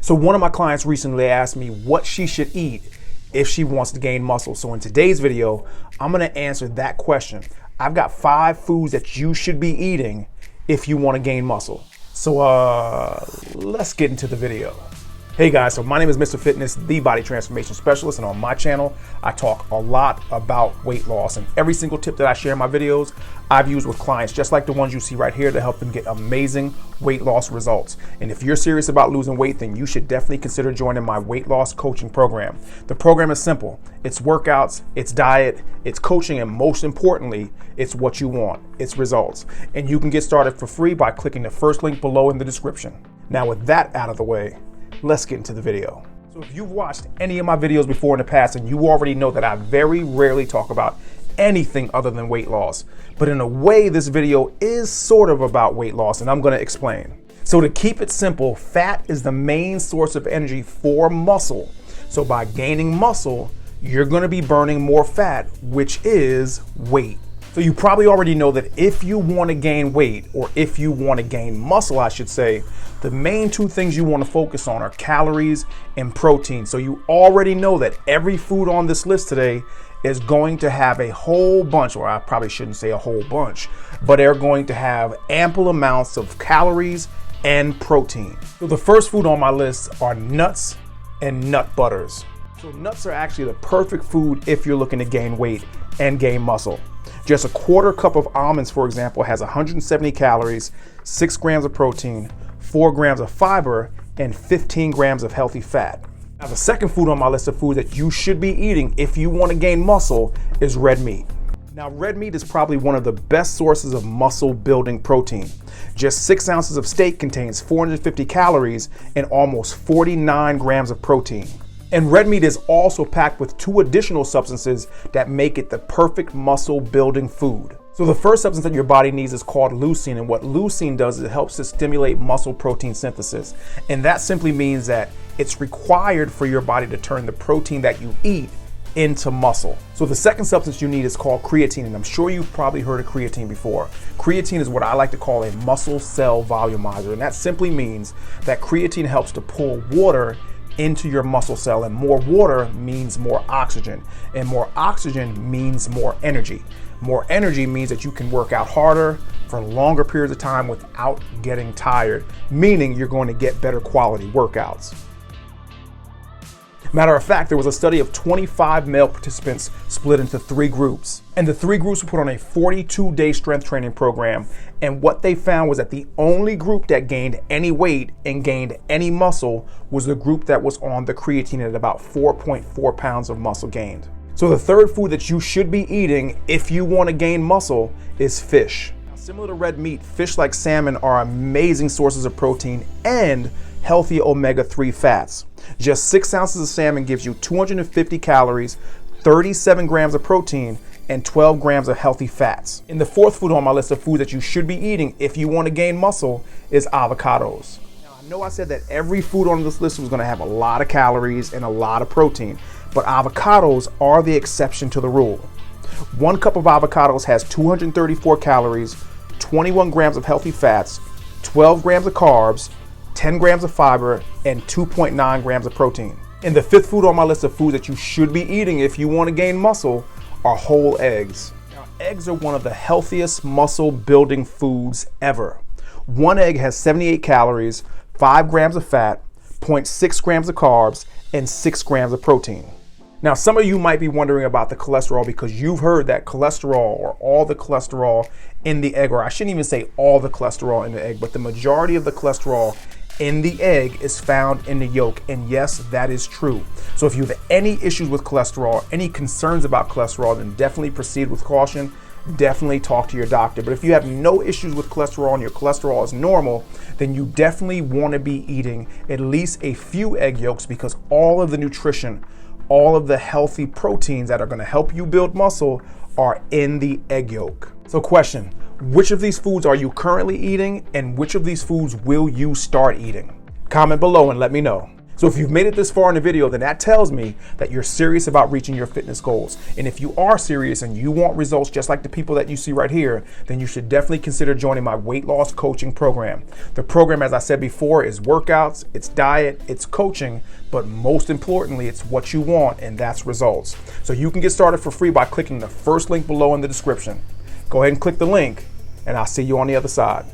So one of my clients recently asked me what she should eat if she wants to gain muscle. So in today's video, I'm gonna answer that question. I've got 5 foods that you should be eating if you wanna gain muscle. So let's get into the video. Hey guys, so my name is MrFitness, the body transformation specialist, and on my channel, I talk a lot about weight loss, and every single tip that I share in my videos, I've used with clients just like the ones you see right here to help them get amazing weight loss results. And if you're serious about losing weight, then you should definitely consider joining my weight loss coaching program. The program is simple. It's workouts, it's diet, it's coaching, and most importantly, it's what you want, it's results. And you can get started for free by clicking the first link below in the description. Now with that out of the way, let's get into the video. So if you've watched any of my videos before in the past, and you already know that I very rarely talk about anything other than weight loss. But in a way, this video is sort of about weight loss, and I'm gonna explain. So to keep it simple, fat is the main source of energy for muscle. So by gaining muscle, you're gonna be burning more fat, which is weight. So you probably already know that if you wanna gain weight, or if you wanna gain muscle, I should say, the main 2 things you wanna focus on are calories and protein. So you already know that every food on this list today is going to have a whole bunch, or I probably shouldn't say a whole bunch, but they're going to have ample amounts of calories and protein. So the first food on my list are nuts and nut butters. So nuts are actually the perfect food if you're looking to gain weight and gain muscle. Just a 1/4 cup of almonds, for example, has 170 calories, 6 grams of protein, 4 grams of fiber, and 15 grams of healthy fat. Now, the second food on my list of foods that you should be eating if you want to gain muscle is red meat. Now, red meat is probably one of the best sources of muscle building protein. Just 6 ounces of steak contains 450 calories and almost 49 grams of protein. And red meat is also packed with 2 additional substances that make it the perfect muscle building food. So the first substance that your body needs is called leucine, and what leucine does is it helps to stimulate muscle protein synthesis. And that simply means that it's required for your body to turn the protein that you eat into muscle. So the second substance you need is called creatine, and I'm sure you've probably heard of creatine before. Creatine is what I like to call a muscle cell volumizer, and that simply means that creatine helps to pull water into your muscle cell, and more water means more oxygen, and more oxygen means more energy. More energy means that you can work out harder for longer periods of time without getting tired, meaning you're going to get better quality workouts. Matter of fact, there was a study of 25 male participants split into 3 groups. And the 3 groups were put on a 42-day strength training program. And what they found was that the only group that gained any weight and gained any muscle was the group that was on the creatine at about 4.4 pounds of muscle gained. So the third food that you should be eating if you want to gain muscle is fish. Now, similar to red meat, fish like salmon are amazing sources of protein and healthy omega-3 fats. Just 6 ounces of salmon gives you 250 calories, 37 grams of protein, and 12 grams of healthy fats. And the fourth food on my list of foods that you should be eating if you want to gain muscle is avocados. Now, I know I said that every food on this list was going to have a lot of calories and a lot of protein, but avocados are the exception to the rule. 1 cup of avocados has 234 calories, 21 grams of healthy fats, 12 grams of carbs, 10 grams of fiber, and 2.9 grams of protein. And the 5th food on my list of foods that you should be eating if you want to gain muscle are whole eggs. Now, eggs are one of the healthiest muscle building foods ever. 1 egg has 78 calories, 5 grams of fat, 0.6 grams of carbs, and 6 grams of protein. Now, some of you might be wondering about the cholesterol because you've heard that cholesterol, or all the cholesterol in the egg, or I shouldn't even say all the cholesterol in the egg, but the majority of the cholesterol in the egg is found in the yolk. And yes, that is true. So if you have any issues with cholesterol, any concerns about cholesterol, then definitely proceed with caution. Definitely talk to your doctor. But if you have no issues with cholesterol and your cholesterol is normal, then you definitely want to be eating at least a few egg yolks, because all of the nutrition, all of the healthy proteins that are going to help you build muscle are in the egg yolk. So question, which of these foods are you currently eating, and which of these foods will you start eating? Comment below and let me know. So if you've made it this far in the video, then that tells me that you're serious about reaching your fitness goals. And if you are serious and you want results just like the people that you see right here, then you should definitely consider joining my weight loss coaching program. The program, as I said before, is workouts, it's diet, it's coaching, but most importantly, it's what you want, and that's results. So you can get started for free by clicking the first link below in the description. Go ahead and click the link, and I'll see you on the other side.